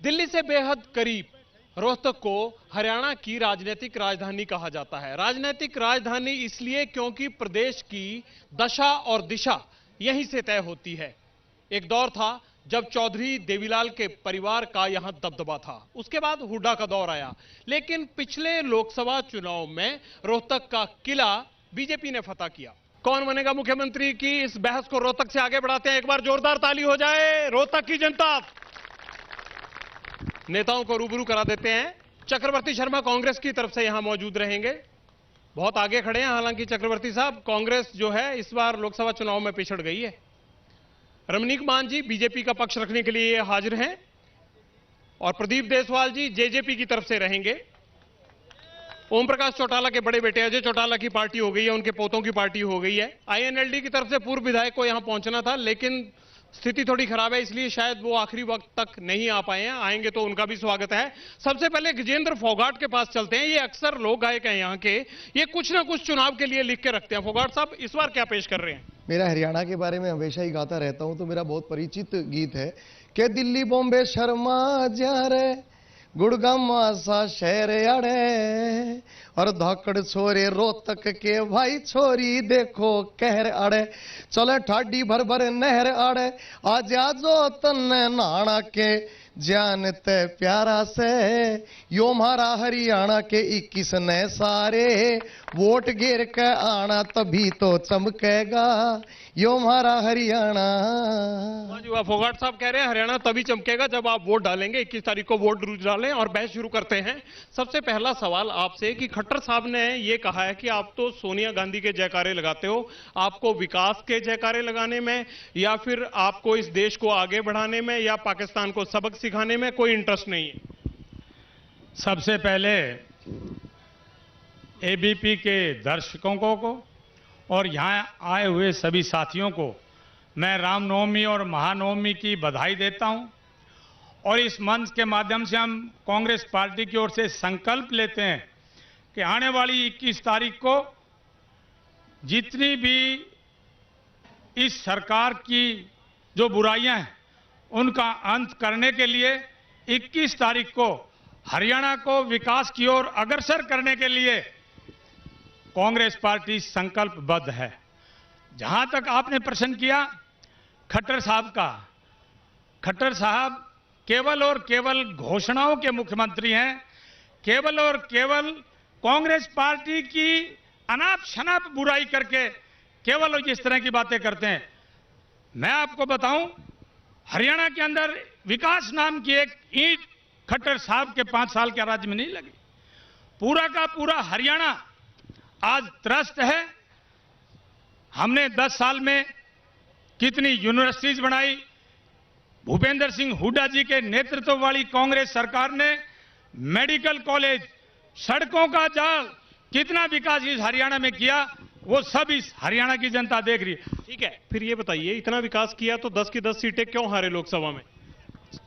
दिल्ली से बेहद करीब रोहतक को हरियाणा की राजनीतिक राजधानी कहा जाता है। राजनीतिक राजधानी इसलिए क्योंकि प्रदेश की दशा और दिशा यहीं से तय होती है। एक दौर था जब चौधरी देवीलाल के परिवार का यहां दबदबा था, उसके बाद हुड्डा का दौर आया, लेकिन पिछले लोकसभा चुनाव में रोहतक का किला बीजेपी ने फतह किया। कौन बनेगा मुख्यमंत्री की इस बहस को रोहतक से आगे बढ़ाते हैं। एक बार जोरदार ताली हो जाए। रोहतक की जनता नेताओं को रूबरू करा देते हैं। चक्रवर्ती शर्मा कांग्रेस की तरफ से यहां मौजूद रहेंगे, बहुत आगे खड़े हैं। हालांकि चक्रवर्ती साहब, कांग्रेस जो है इस बार लोकसभा चुनाव में पिछड़ गई है। रमनीक मान जी बीजेपी का पक्ष रखने के लिए हाजिर हैं और प्रदीप देसवाल जी जेजेपी की तरफ से रहेंगे। ओम प्रकाश चौटाला के बड़े बेटे अजय चौटाला की पार्टी हो गई है, उनके पोतों की पार्टी हो गई है। आईएनएलडी की तरफ से पूर्व विधायक को यहां पहुंचना था, लेकिन स्थिति थोड़ी खराब है, इसलिए शायद वो आखिरी वक्त तक नहीं आ पाए हैं। आएंगे तो उनका भी स्वागत है। सबसे पहले गजेंद्र फोगाट के पास चलते हैं। ये अक्सर लोग गायक हैं यहाँ के, ये कुछ ना कुछ चुनाव के लिए लिख के रखते हैं। फोगाट साहब, इस बार क्या पेश कर रहे हैं? मेरा हरियाणा के बारे में हमेशा ही गाता रहता हूं, तो मेरा बहुत परिचित गीत है कि दिल्ली बॉम्बे शर्मा जा रे गुड़गांव सा शहर अड़े और धाकड़ छोरे रोहतक के भाई छोरी देखो कहर अड़े चले ठाडी भर भर नहर अड़े आज आजो तन्ने नाना के जानते प्यारा से यो हमारा हरियाणा के 21 ने सारे वोट गिर के आना तभी तो चमकेगा यो हमारा हरियाणा। फोगाट साहब कह रहे हैं हरियाणा तभी चमकेगा जब आप वोट डालेंगे। 21 तारीख को वोट डालें। और बहस शुरू करते हैं। सबसे पहला सवाल आपसे कि खट्टर साहब ने यह कहा है कि आप तो सोनिया गांधी के जयकारे लगाते हो, आपको विकास के जयकारे लगाने में या फिर आपको इस देश को आगे बढ़ाने में या पाकिस्तान को सबक सिखाने में कोई इंटरेस्ट नहीं है? सबसे पहले एबीपी के दर्शकों को और यहाँ आए हुए सभी साथियों को मैं रामनवमी और महानवमी की बधाई देता हूँ। और इस मंच के माध्यम से हम कांग्रेस पार्टी की ओर से संकल्प लेते हैं कि आने वाली 21 तारीख को जितनी भी इस सरकार की जो बुराइयां हैं उनका अंत करने के लिए 21 तारीख को हरियाणा को विकास की ओर अग्रसर करने के लिए कांग्रेस पार्टी संकल्पबद्ध है। जहां तक आपने प्रश्न किया खट्टर साहब का, खट्टर साहब केवल और केवल घोषणाओं के मुख्यमंत्री हैं, केवल और केवल कांग्रेस पार्टी की अनाप शनाप बुराई करके केवल इस तरह की बातें करते हैं। मैं आपको बताऊं, हरियाणा के अंदर विकास नाम की एक ईंट खट्टर साहब के 5 साल के राज्य में नहीं लगी। पूरा का पूरा हरियाणा आज त्रस्त है। हमने 10 साल में कितनी यूनिवर्सिटीज बनाई। भूपेंद्र सिंह हुड्डा जी के नेतृत्व वाली कांग्रेस सरकार ने मेडिकल कॉलेज, सड़कों का जाल, कितना विकास इस हरियाणा में किया, वो सब इस हरियाणा की जनता देख रही है। ठीक है, फिर ये बताइए, इतना विकास किया तो 10 की 10 सीटें क्यों हारे लोकसभा में?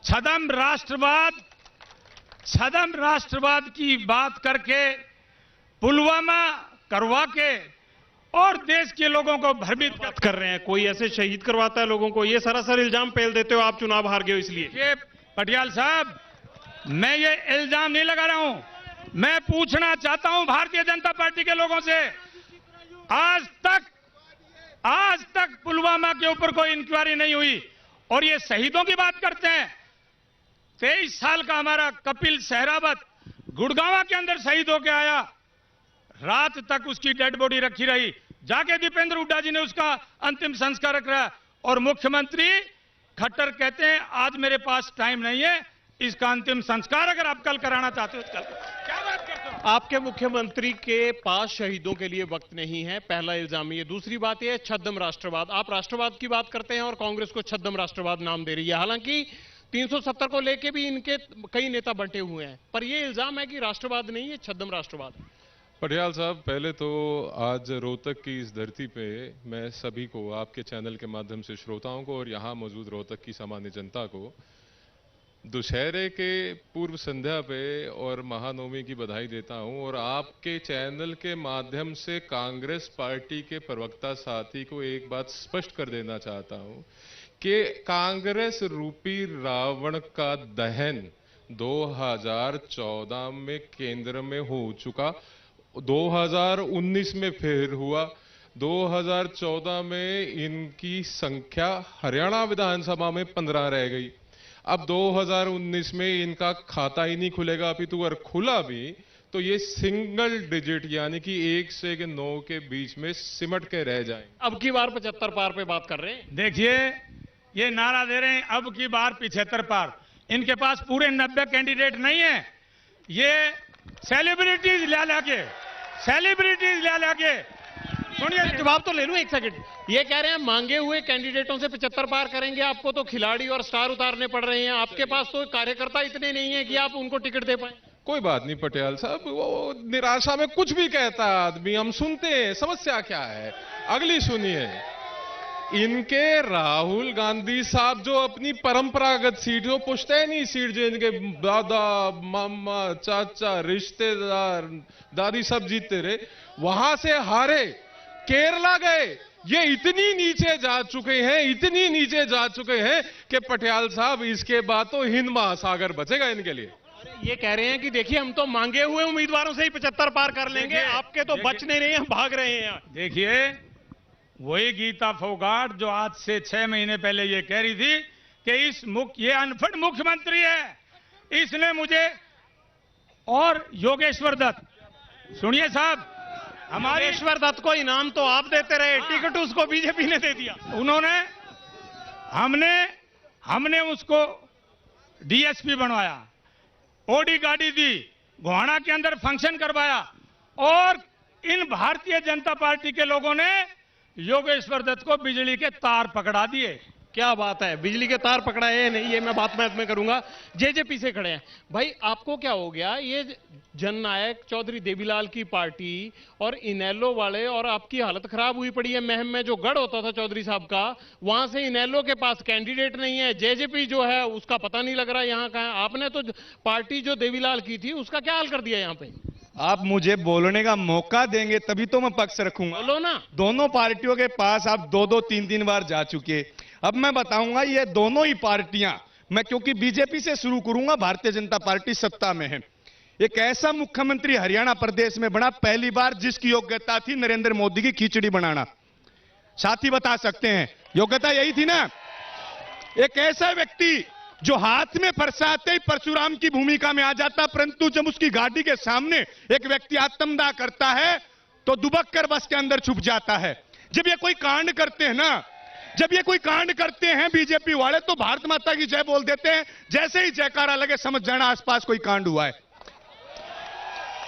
छदम राष्ट्रवाद की बात करके, पुलवामा करवा के और देश के लोगों को भ्रमित कर रहे हैं। कोई ऐसे शहीद करवाता है लोगों को, ये सरासर इल्जाम पेल देते हो आप चुनाव हार गए हो इसलिए। ये पटियाल साहब, मैं ये इल्जाम नहीं लगा रहा हूं, मैं पूछना चाहता हूं भारतीय जनता पार्टी के लोगों से, आज तक पुलवामा के ऊपर कोई इंक्वायरी नहीं हुई और ये शहीदों की बात करते हैं। 23 साल का हमारा कपिल सहरावत गुड़गांव के अंदर शहीद होकर आया, रात तक उसकी डेड बॉडी रखी रही, जाके दीपेंद्र हुड्डा जी ने उसका अंतिम संस्कार रखा। और मुख्यमंत्री खट्टर कहते हैं आज मेरे पास टाइम नहीं है, इसका अंतिम संस्कार अगर आप कल कराना चाहते हो तो कल। क्या बात करते हो? आपके मुख्यमंत्री के पास शहीदों के लिए वक्त नहीं है, पहला इल्जाम ये। दूसरी बात यह छद्म राष्ट्रवाद, आप राष्ट्रवाद की बात करते हैं और कांग्रेस को छद्म राष्ट्रवाद नाम दे रही है। हालांकि 370 को लेके भी इनके कई नेता बंटे हुए हैं, पर यह इल्जाम है कि राष्ट्रवाद नहीं है, छद्म राष्ट्रवाद। पटियाल साहब, पहले तो आज रोहतक की इस धरती पे मैं सभी को, आपके चैनल के माध्यम से श्रोताओं को और यहाँ मौजूद रोहतक की सामान्य जनता को दुशहरे के पूर्व संध्या पे और महानवमी की बधाई देता हूँ। और आपके चैनल के माध्यम से कांग्रेस पार्टी के प्रवक्ता साथी को एक बात स्पष्ट कर देना चाहता हूँ कि कांग्रेस रूपी रावण का दहन 2014 में केंद्र में हो चुका, 2019 में फिर हुआ, 2014 में इनकी संख्या हरियाणा विधानसभा में 15 रह गई। अब 2019 में इनका खाता ही नहीं खुलेगा, अपितु अगर खुला भी तो ये सिंगल डिजिट यानी कि 1 से 9 के बीच में सिमट के रह जाएंगे। अब की बार 75 पार पे बात कर रहे हैं। देखिए, ये नारा दे रहे हैं अब की बार 75 पार। इनके पास पूरे 90 कैंडिडेट नहीं है, ये सेलिब्रिटीज ला लाके सुनिए, जवाब तो ले लूं 1 सेकंड। ये कह रहे हैं मांगे हुए कैंडिडेटों से 75 पार करेंगे, आपको तो खिलाड़ी और स्टार उतारने पड़ रहे हैं, आपके पास तो कार्यकर्ता इतने नहीं है कि आप उनको टिकट दे पाए। कोई बात नहीं पटियाल साहब, वो निराशा में कुछ भी कहता है आदमी, हम सुनते हैं। समस्या क्या है अगली सुनिए। इनके राहुल गांधी साहब जो अपनी परंपरागत सीट, जो पुश्तैनी सीट, जो इनके दादा मामा चाचा रिश्तेदार दादी सब जीतते रहे, वहां से हारे, केरला गए। ये इतनी नीचे जा चुके हैं कि पटियाल साहब इसके बाद तो हिंद महासागर बचेगा इनके लिए। ये कह रहे हैं कि देखिए हम तो मांगे हुए उम्मीदवारों से ही 75 पार कर लेंगे, आपके तो बचने नहीं, हम भाग रहे हैं। देखिए, वही गीता फोगाट जो आज से 6 महीने पहले ये कह रही थी कि ये अनफिट मुख्यमंत्री है, इसने मुझे, और योगेश्वर दत्त, सुनिए साहब, हमारे योगेश्वर दत्त को इनाम तो आप देते रहे, टिकट उसको बीजेपी ने दे दिया। हमने उसको डीएसपी बनवाया, ओडी गाड़ी दी, गोहाना के अंदर फंक्शन करवाया, और इन भारतीय जनता पार्टी के लोगों ने योगेश्वर दत्त को बिजली के तार पकड़ा दिए। क्या बात है, बिजली के तार पकड़ाए नहीं, ये मैं बात में करूंगा। जेजेपी से खड़े हैं भाई, आपको क्या हो गया? ये जननायक चौधरी देवीलाल की पार्टी और इनेलो वाले, और आपकी हालत खराब हुई पड़ी है। महम में जो गढ़ होता था चौधरी साहब का, वहां से इनेलो के पास कैंडिडेट नहीं है, जेजेपी जो है उसका पता नहीं लग रहा यहाँ का है। आपने तो पार्टी जो देवीलाल की थी उसका क्या हाल कर दिया यहाँ पे? आप मुझे बोलने का मौका देंगे तभी तो मैं पक्ष रखूंगा। बोलो ना। दोनों पार्टियों के पास आप 2-2, 3-3 बार जा चुके। अब मैं बताऊंगा ये दोनों ही पार्टियां, मैं क्योंकि बीजेपी से शुरू करूंगा, भारतीय जनता पार्टी सत्ता में है। एक ऐसा मुख्यमंत्री हरियाणा प्रदेश में बना पहली बार जिसकी योग्यता थी नरेंद्र मोदी की खिचड़ी बनाना। साथी बता सकते हैं योग्यता यही थी ना। एक ऐसा व्यक्ति जो हाथ में फरसाते ही परशुराम की भूमिका में आ जाता, परंतु जब उसकी गाड़ी के सामने एक व्यक्ति आत्मदाह करता है तो दुबक कर बस के अंदर छुप जाता है। जब ये कोई कांड करते हैं ना, जब ये कोई कांड करते हैं बीजेपी वाले, तो भारत माता की जय बोल देते हैं, जैसे ही जयकारा लगे समझ जाना आसपास कोई कांड हुआ है।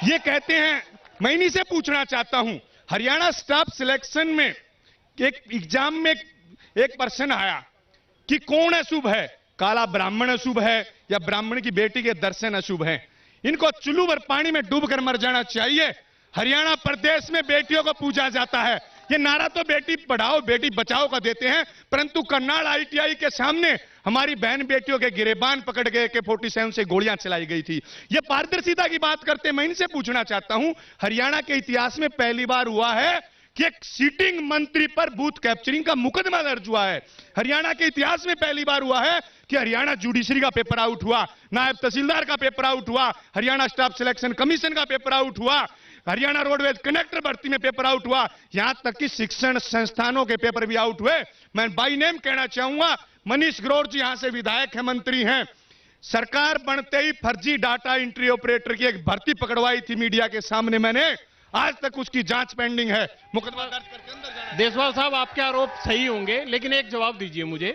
ये कहते हैं, मैं इन्हीं से पूछना चाहता हूं, हरियाणा स्टाफ सिलेक्शन में एक एग्जाम में एक प्रश्न आया कि कौन अशुभ है, काला ब्राह्मण अशुभ है या ब्राह्मण की बेटी के दर्शन अशुभ है। इनको चुल्लू भर पानी में डूबकर मर जाना चाहिए। हरियाणा प्रदेश में बेटियों को पूजा जाता है। ये नारा तो बेटी पढ़ाओ बेटी बचाओ का देते हैं, परंतु करनाल आईटीआई के सामने हमारी बहन बेटियों के गिरेबान पकड़ गए के 47 से गोलियां चलाई गई थी। ये पारदर्शिता की बात करते हैं। मैं इनसे पूछना चाहता हूं, हरियाणा के इतिहास में पहली बार हुआ है कि एक सीटिंग मंत्री पर बूथ कैप्चरिंग का मुकदमा दर्ज हुआ है। हरियाणा के इतिहास में पहली बार हुआ है कि हरियाणा जुडिशरी का पेपर आउट हुआ, नायब तहसीलदार का पेपर आउट हुआ, हरियाणा स्टाफ सिलेक्शन कमीशन का पेपर आउट हुआ, हरियाणा रोडवेज कंडक्टर भर्ती में पेपर आउट हुआ, यहां तक कि शिक्षण संस्थानों के पेपर भी आउट हुए। मैं बाई नेम कहना चाहूंगा, मनीष ग्रोवर जी यहां से विधायक है, मंत्री हैं। सरकार बनते ही फर्जी डाटा एंट्री ऑपरेटर की एक भर्ती पकड़वाई थी मीडिया के सामने मैंने, आज तक उसकी जांच पेंडिंग है। मुकदमा दर्ज करके अंदर जाना। देशवाल साहब, आपके आरोप सही होंगे, लेकिन एक जवाब दीजिए मुझे।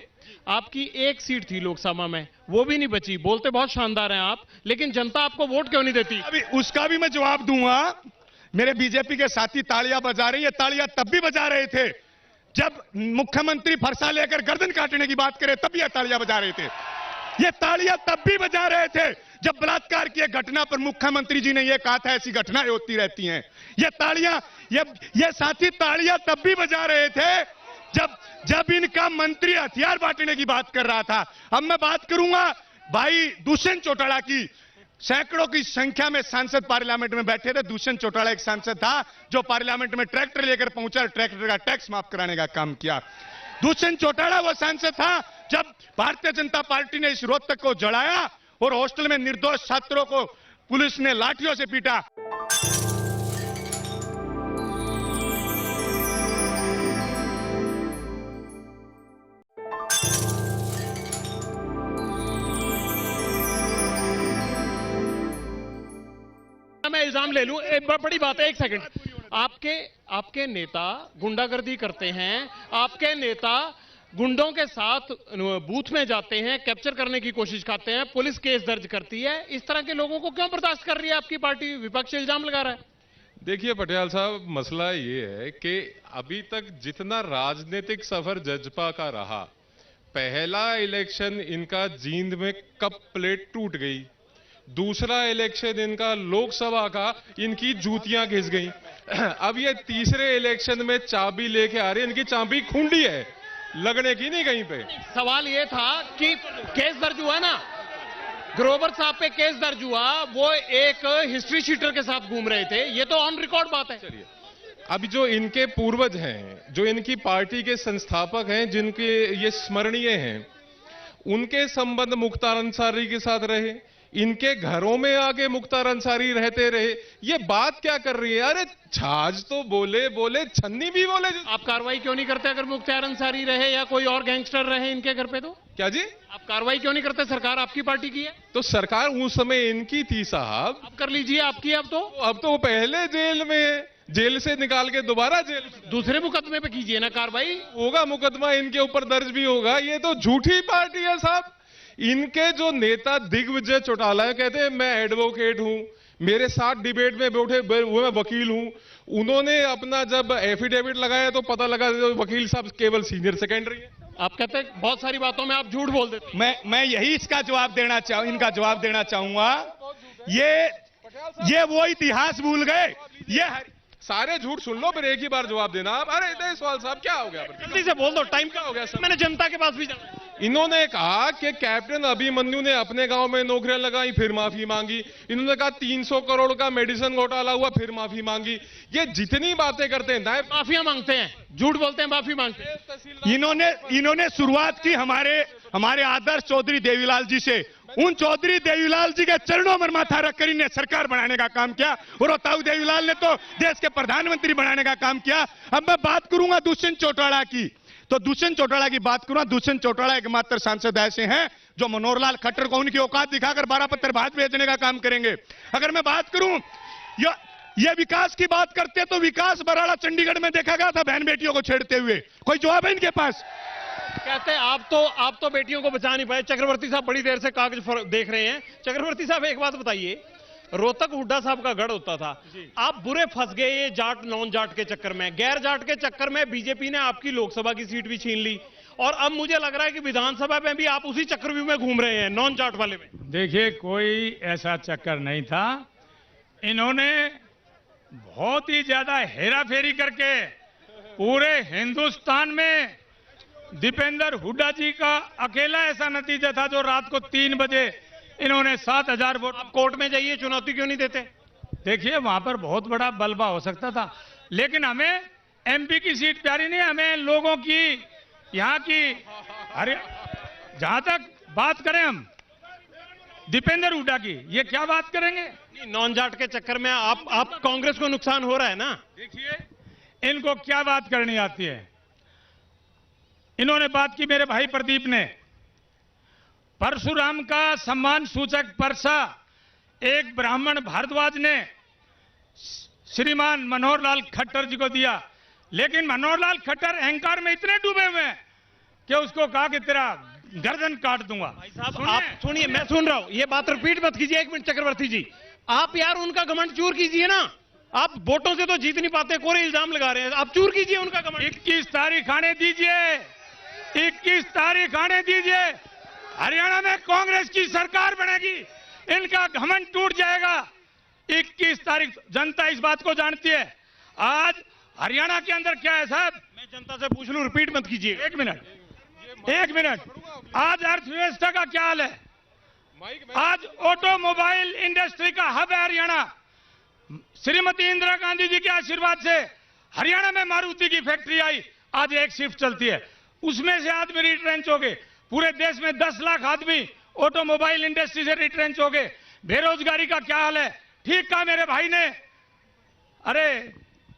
आपकी एक सीट थी लोकसभा में, वो भी नहीं बची। बोलते बहुत शानदार हैं आप, लेकिन जनता आपको वोट क्यों नहीं देती? अभी उसका भी मैं जवाब दूंगा। मेरे बीजेपी के साथी तालियां बजा रहे हैं, ये तालियां तब भी बजा रहे थे जब मुख्यमंत्री फरसा लेकर गर्दन काटने की बात करे, तब ये तालियां बजा रहे थे। ये तालियां तब भी बजा रहे थे जब बलात्कार की एक घटना पर मुख्यमंत्री जी ने यह कहा था ऐसी घटनाएं होती रहती हैं। ये तालियां, ये साथी तालियां तब भी बजा रहे थे जब इनका मंत्री हथियार बांटने की बात कर रहा था। अब मैं बात करूंगा भाई दुष्यंत चौटाला की। सैकड़ों की संख्या में सांसद पार्लियामेंट में बैठे थे। दुष्यंत चौटाला एक सांसद था जो पार्लियामेंट में ट्रैक्टर लेकर पहुंचा, ट्रैक्टर का टैक्स माफ कराने का काम किया। दुष्यंत चौटाला वो सांसद था जब भारतीय जनता पार्टी ने इस रोहतक को जलाया और हॉस्टल में निर्दोष छात्रों को पुलिस ने लाठियों से पीटा। मैं इल्जाम ले लूं, एक बड़ी बात है, एक सेकंड। आपके नेता गुंडागर्दी करते हैं, आपके नेता गुंडों के साथ बूथ में जाते हैं, कैप्चर करने की कोशिश करते हैं, पुलिस केस दर्ज करती है। इस तरह के लोगों को क्यों बर्दाश्त कर रही है आपकी पार्टी? विपक्ष इल्जाम लगा रहा है। देखिए पटियाल साहब, मसला ये है कि अभी तक जितना राजनीतिक सफर जजपा का रहा, पहला इलेक्शन इनका जींद में कप प्लेट टूट गई, दूसरा इलेक्शन इनका लोकसभा का इनकी जूतियां घिस गई, अब ये तीसरे इलेक्शन में चाबी लेके आ रही है, इनकी चाबी खूंडी है, लगने की नहीं कहीं पे। सवाल ये था कि केस दर्ज हुआ ना, ग्रोवर साहब पे केस दर्ज हुआ, वो एक हिस्ट्री शीटर के साथ घूम रहे थे, ये तो ऑन रिकॉर्ड बात है। चलिए, अब जो इनके पूर्वज हैं, जो इनकी पार्टी के संस्थापक हैं, जिनके ये स्मरणीय हैं, उनके संबंध मुख्तार अंसारी के साथ रहे, इनके घरों में आके मुख्तार अंसारी रहते रहे, ये बात क्या कर रही है? अरे छाछ तो बोले बोले, छन्नी भी बोले। आप कार्रवाई क्यों नहीं करते अगर मुख्तार अंसारी रहे या कोई और गैंगस्टर रहे इनके घर पे? तो क्या जी, आप कार्रवाई क्यों नहीं करते? सरकार आपकी पार्टी की है तो सरकार उस समय इनकी थी साहब, अब कर लीजिए, आपकी। अब तो वो पहले जेल में है, जेल से निकाल के दोबारा जेल, दूसरे मुकदमे पे कीजिए ना कार्रवाई। होगा मुकदमा इनके ऊपर दर्ज भी होगा। ये तो झूठी पार्टी है साहब। इनके जो नेता दिग्विजय चौटाला कहते हैं मैं एडवोकेट हूं, मेरे साथ डिबेट में बैठे वो मैं वकील हूं, उन्होंने अपना जब एफिडेविट लगाया तो पता लगा वकील साहब केवल सीनियर सेकेंडरी है। आप कहते हैं बहुत सारी बातों में आप झूठ बोल देते हैं। मैं यही इनका जवाब देना चाहूंगा। ये वो इतिहास भूल गए, ये सारे झूठ सुन लो फिर एक ही बार जवाब देना आप। अरे देशवाल साहब क्या हो गया? जल्दी से बोल दो, टाइम क्या हो गया सर? मैंने जनता के पास भी जाना। इन्होंने कहा कि कैप्टन अभिमन्यु ने अपने गांव में नौकरियां लगाई, फिर माफी मांगी। इन्होंने कहा 300 करोड़ का मेडिसिन घोटाला हुआ, फिर माफी मांगी। ये जितनी बातें करते हैं माफिया मांगते हैं, झूठ बोलते हैं, माफी मांगते हैं। इन्होंने शुरुआत की हमारे आदर्श चौधरी देवीलाल जी से। उन चौधरी देवीलाल जी के चरणों में माथा रखकर इन्हें सरकार बनाने का काम किया, और ताऊ देवीलाल ने तो देश के प्रधानमंत्री बनाने का काम किया। अब मैं बात करूंगा दुष्यंत चौटाला की, तो दुष्यंत चौटाला की बात करूंगा। दुष्यंत चौटाला एकमात्र सांसद ऐसे हैं जो मनोहर लाल खट्टर को उनकी औकात दिखाकर 12 पत्थर भात बेचने का काम करेंगे। अगर मैं बात करूं, ये विकास की बात करते तो विकास बराड़ा चंडीगढ़ में देखा गया था बहन बेटियों को छेड़ते हुए। कोई जवाब है इनके पास? कहते हैं आप तो बेटियों को बचा नहीं पाए। चक्रवर्ती साहब बड़ी देर से कागज देख रहे हैं। चक्रवर्ती साहब एक बात बताइए, रोहतक हुड्डा साहब का गढ़ होता था, आप बुरे फंस गए ये जाट नॉन जाट के चक्कर में, गैर जाट के चक्कर में बीजेपी ने आपकी लोकसभा की सीट भी छीन ली, और अब मुझे लग रहा है कि विधानसभा में भी आप उसी चक्रव्यूह में घूम रहे हैं, नॉन जाट वाले में। देखिए, कोई ऐसा चक्कर नहीं था। इन्होंने बहुत ही ज्यादा हेरा फेरी करके पूरे हिंदुस्तान में दीपेंद्र हुड्डा जी का अकेला ऐसा नतीजा था जो रात को 3 बजे इन्होंने 7,000 वोट। आप कोर्ट में जाइए, चुनौती क्यों नहीं देते? देखिए, वहां पर बहुत बड़ा बलबा हो सकता था, लेकिन हमें एमपी की सीट प्यारी नहीं, हमें लोगों की यहाँ की। अरे जहां तक बात करें हम दीपेंद्र हुड्डा की, ये क्या बात करेंगे? नॉन जाट के चक्कर में आप कांग्रेस को नुकसान हो रहा है ना। देखिए, इनको क्या बात करनी आती है। इन्होंने बात की मेरे भाई प्रदीप ने, परशुराम का सम्मान सूचक परसा एक ब्राह्मण भारद्वाज ने श्रीमान मनोहर लाल खट्टर जी को दिया, लेकिन मनोहर लाल खट्टर अहंकार में इतने डूबे हुए हैं कि उसको कहा कि तेरा गर्दन काट दूंगा। भाई साहब आप सुनिए, मैं सुन रहा हूं, ये बात रिपीट मत कीजिए। 1 मिनट चक्रवर्ती जी, आप यार उनका घमंड चूर कीजिए ना। आप वोटों से तो जीत नहीं पाते, कोई इल्जाम लगा रहे हैं, आप चूर कीजिए उनका घमंड। 21 तारीख आने दीजिए, 21 तारीख आने दीजिए, हरियाणा में कांग्रेस की सरकार बनेगी, इनका घमंड टूट जाएगा। 21 तारीख, जनता इस बात को जानती है। आज हरियाणा के अंदर क्या है साहब, मैं जनता से पूछ लूं, रिपीट मत कीजिए। 1 मिनट, आज अर्थव्यवस्था का क्या हाल है? आज ऑटोमोबाइल इंडस्ट्री का हब है हरियाणा। श्रीमती इंदिरा गांधी जी के आशीर्वाद से हरियाणा में मारुति की फैक्ट्री आई, आज एक शिफ्ट चलती है, उसमें से आदमी रिट्रेंच हो गए। पूरे देश में 10 लाख आदमी ऑटोमोबाइल इंडस्ट्री से रिट्रेंच हो गए, बेरोजगारी का क्या हाल है, ठीक कहा मेरे भाई ने। अरे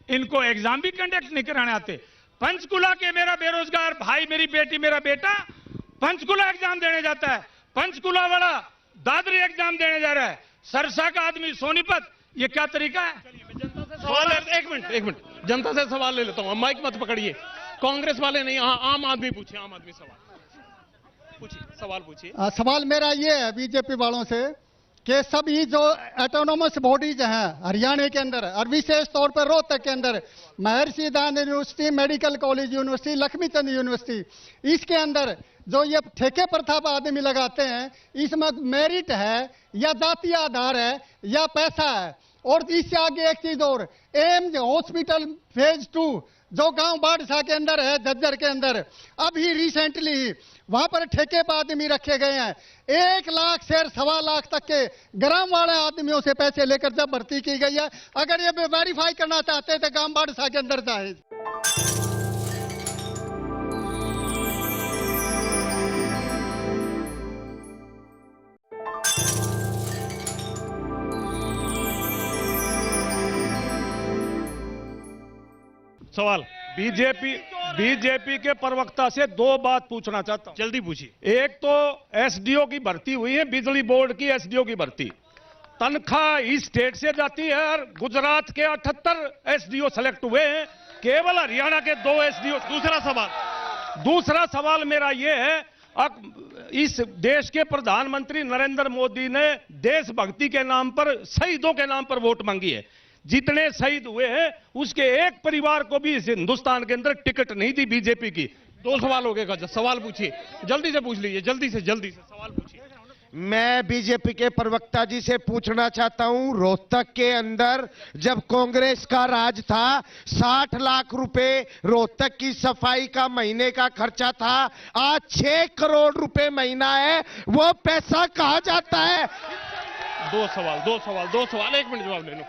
इनको एग्जाम भी कंडक्ट नहीं कराने आते। पंचकुला के मेरा बेरोजगार भाई, मेरी बेटी, मेरा बेटा पंचकुला एग्जाम देने जाता है, पंचकुला वाला दादरी एग्जाम देने जा रहा है, सरसा का आदमी सोनीपत। ये क्या तरीका है? सवाल एक मिनट जनता से सवाल ले लेता हूं, माइक मत पकड़िए। कांग्रेस वाले नहीं, आम आदमी पूछिए, आम आदमी सवाल पूछिए, सवाल पूछिए। सवाल मेरा ये है बीजेपी वालों से कि सभी जो ऑटोनोमस बॉडीज हैं हरियाणा के अंदर और विशेष तौर पर रोहतक के अंदर, Maharshi Dayanand university, medical college university, Laxmichand university, इसके अंदर जो ये ठेके प्रथा पर आदमी लगाते हैं, इसमें मेरिट है या जातीय आधार है या पैसा है? और इससे आगे एक चीज और, एम्स हॉस्पिटल फेज 2 जो गांव बाड़सा के अंदर है, झज्जर के अंदर, अभी रिसेंटली वहां पर ठेके पर आदमी रखे गए हैं। 1 लाख से 1.25 लाख तक के ग्राम वाले आदमियों से पैसे लेकर जब भर्ती की गई है। अगर ये वेरीफाई करना चाहते तो गांव बाड़सा के अंदर जाए। सवाल बीजेपी के प्रवक्ता से 2 बात पूछना चाहता हूं। जल्दी पूछिए। एक तो एसडीओ की भर्ती हुई है, बिजली बोर्ड की एसडीओ की भर्ती, तनख्वाह इस स्टेट से जाती है और गुजरात के 78 एसडीओ सेलेक्ट हुए हैं, केवल हरियाणा के 2 एसडीओ। दूसरा सवाल मेरा यह है, इस देश के प्रधानमंत्री नरेंद्र मोदी ने देशभक्ति के नाम पर, शहीदों के नाम पर वोट मांगी है। जितने शहीद हुए हैं उसके एक परिवार को भी इस हिंदुस्तान के अंदर टिकट नहीं दी बीजेपी की। 2 सवाल हो गए, सवाल पूछिए, जल्दी से पूछ लीजिए, जल्दी से सवाल पूछिए। मैं बीजेपी के प्रवक्ता जी से पूछना चाहता हूं, रोहतक के अंदर जब कांग्रेस का राज था 60 लाख रुपए रोहतक की सफाई का महीने का खर्चा था, आज 6 करोड़ रुपए महीना है, वो पैसा कहां जाता है? 2 सवाल, 1 मिनट जवाब ले लो।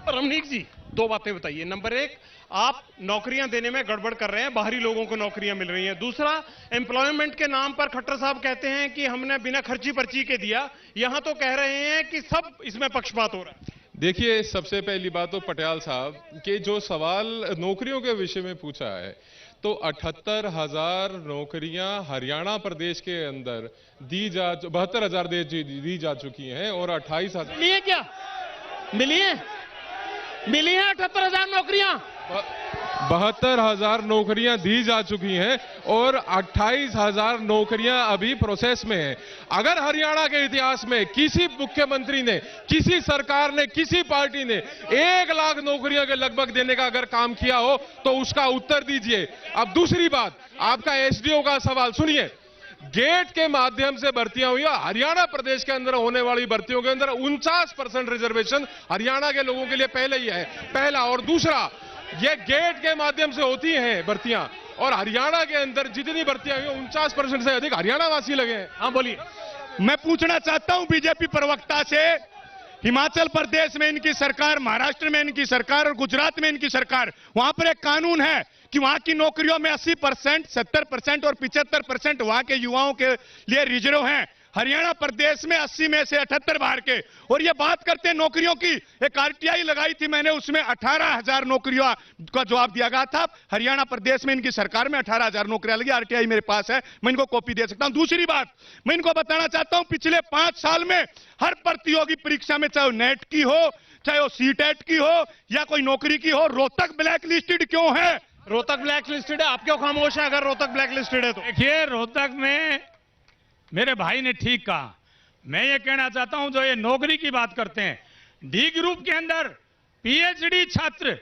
रमनीक जी 2 बातें बताइए। नंबर 1, आप नौकरियां देने में गड़बड़ कर रहे हैं, बाहरी लोगों को नौकरियां मिल रही हैं। दूसरा, एम्प्लॉयमेंट के नाम पर खट्टर साहब कहते हैं कि हमने बिना खर्ची पर्ची के दिया, यहां तो कह रहे हैं कि सब इसमें पक्षपात हो रहा है। देखिए, सबसे पहली बात तो पटियाल साहब के जो सवाल नौकरियों के विषय में पूछा है, तो 78,000 नौकरियां हरियाणा प्रदेश के अंदर 72,000 दी जा चुकी हैं और 28,000 मिली है क्या? मिली है 78,000 नौकरियां। 72,000 नौकरियां दी जा चुकी हैं और 28,000 नौकरियां अभी प्रोसेस में हैं। अगर हरियाणा के इतिहास में किसी मुख्यमंत्री ने, किसी सरकार ने, किसी पार्टी ने 1 लाख नौकरियों के लगभग देने का अगर काम किया हो तो उसका उत्तर दीजिए। अब दूसरी बात, आपका एसडीओ का सवाल सुनिए। गेट के माध्यम से भर्तियां हुई, हरियाणा प्रदेश के अंदर होने वाली भर्तियों के अंदर 49% रिजर्वेशन हरियाणा के लोगों के लिए पहले ही है, पहला। और दूसरा, ये गेट के माध्यम से होती हैं भर्तियां और हरियाणा के अंदर जितनी भर्तियां हुई 49% से अधिक हरियाणा वासी लगे हैं। हाँ बोलिए। मैं पूछना चाहता हूं बीजेपी प्रवक्ता से, हिमाचल प्रदेश में इनकी सरकार, महाराष्ट्र में इनकी सरकार और गुजरात में इनकी सरकार, वहां पर एक कानून है कि वहां की नौकरियों में 80%, 70% और 75% वहां के युवाओं के लिए रिजर्व हैं। हरियाणा प्रदेश में 80 में से 78 बाहर के। और ये बात करते हैं नौकरियों की, एक आरटीआई लगाई थी मैंने, उसमें 18,000 नौकरियों का जवाब दिया गया था। हरियाणा प्रदेश में इनकी सरकार में 18,000 नौकरियां लगी, आरटीआई मेरे पास है, मैं इनको कॉपी दे सकता हूं। दूसरी बात मैं इनको बताना चाहता हूं, पिछले 5 साल में हर प्रतियोगी परीक्षा में, चाहे नेट की हो, चाहे वो सीटेट की हो या कोई नौकरी की हो, रोहतक ब्लैक लिस्टेड क्यों है? रोहतक ब्लैक लिस्टेड है, आप क्यों खामोश है? अगर रोहतक ब्लैक लिस्टेड है तो देखिए, रोहतक में मेरे भाई ने ठीक कहा। मैं ये कहना चाहता हूं, जो ये नौकरी की बात करते हैं, डी ग्रुप के अंदर पीएचडी छात्र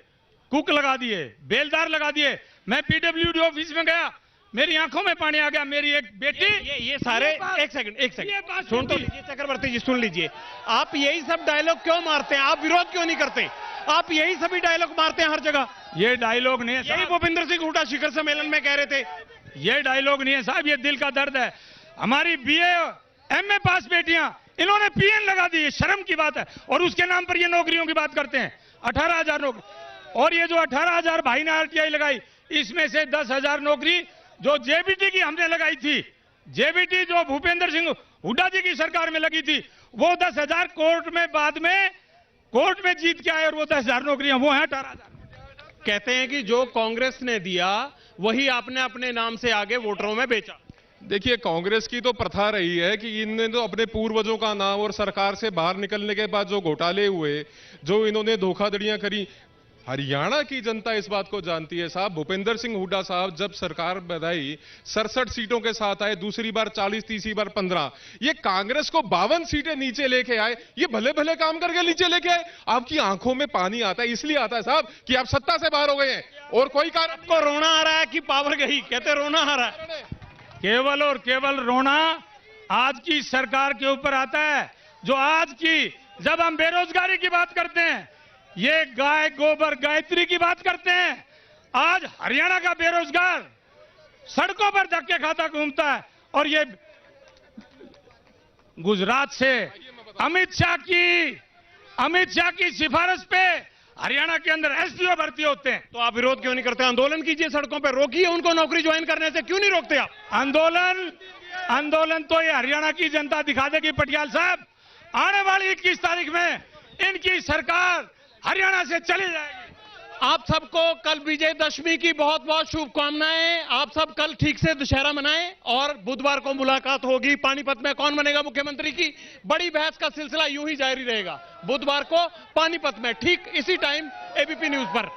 कुक लगा दिए, बेलदार लगा दिए। मैं पीडब्ल्यूडी ऑफिस में गया, मेरी आंखों में पानी आ गया। मेरी एक बेटी, ये सारे एक सेकंड सुन तो लीजिए चक्रवर्ती जी, सुन लीजिए। आप यही सब डायलॉग क्यों मारते हैं? आप विरोध क्यों नहीं करते? आप यही सभी डायलॉग मारते हैं हर जगह। ये डायलॉग नहीं है, यही भूपेंद्र सिंह हुड्डा शिखर सम्मेलन में कह रहे थे। ये डायलॉग नहीं है साहब, ये दिल का दर्द है। हमारी बीए एमए पास बेटियां, इन्होंने पीएन लगा दी, शर्म की बात है। और उसके नाम पर ये नौकरियों की बात करते हैं, 18,000 नौकरी। और ये जो 18,000 भाई ने आरटीआई लगाई, इसमें से 10,000 नौकरी जो जेबीटी की हमने लगाई थी, जेबीटी जो भूपेंद्र सिंह हुड्डा जी की सरकार में लगी थी, वो 10,000 कोर्ट में बाद में कोर्ट में जीत के आए, और वो 10,000 नौकरियां वो हैं 18,000। कहते हैं कि जो कांग्रेस ने दिया वही आपने अपने नाम से आगे वोटरों में बेचा। देखिए, कांग्रेस की तो प्रथा रही है कि इनने तो अपने पूर्वजों का नाम और सरकार से बाहर निकलने के बाद जो घोटाले हुए, जो इन्होंने धोखाधड़ियां करी, हरियाणा की जनता इस बात को जानती है साहब। भूपेंद्र सिंह हुड्डा साहब जब सरकार बधाई 67 सीटों के साथ आए, दूसरी बार 40, तीसरी बार 15, ये कांग्रेस को 52 सीटें नीचे लेके आए। ये भले भले काम करके नीचे लेके आए। आपकी आंखों में पानी आता है, इसलिए आता है साहब कि आप सत्ता से बाहर हो गए हैं, और कोई कारण को रोना आ रहा है कि पावर गई? कहते रोना आ रहा है। केवल और केवल रोना आज की सरकार के ऊपर आता है, जो आज की, जब हम बेरोजगारी की बात करते हैं, ये गाय गोबर गायत्री की बात करते हैं, आज हरियाणा का बेरोजगार सड़कों पर धक्के खाता घूमता है। और ये गुजरात से अमित शाह की सिफारिश पे हरियाणा के अंदर एसडीओ भर्ती होते हैं। तो आप विरोध क्यों नहीं करते? आंदोलन कीजिए, सड़कों पर रोकिए उनको नौकरी ज्वाइन करने से, क्यों नहीं रोकते आप? आंदोलन तो ये हरियाणा की जनता दिखा देगी पटियाल साहब। आने वाली 21 तारीख में इनकी सरकार हरियाणा से चली जाएगी। आप सबको कल विजयदशमी की बहुत बहुत शुभकामनाएं। आप सब कल ठीक से दशहरा मनाएं, और बुधवार को मुलाकात होगी पानीपत में। कौन बनेगा मुख्यमंत्री की बड़ी बहस का सिलसिला यूं ही जारी रहेगा। बुधवार को पानीपत में ठीक इसी टाइम एबीपी न्यूज पर।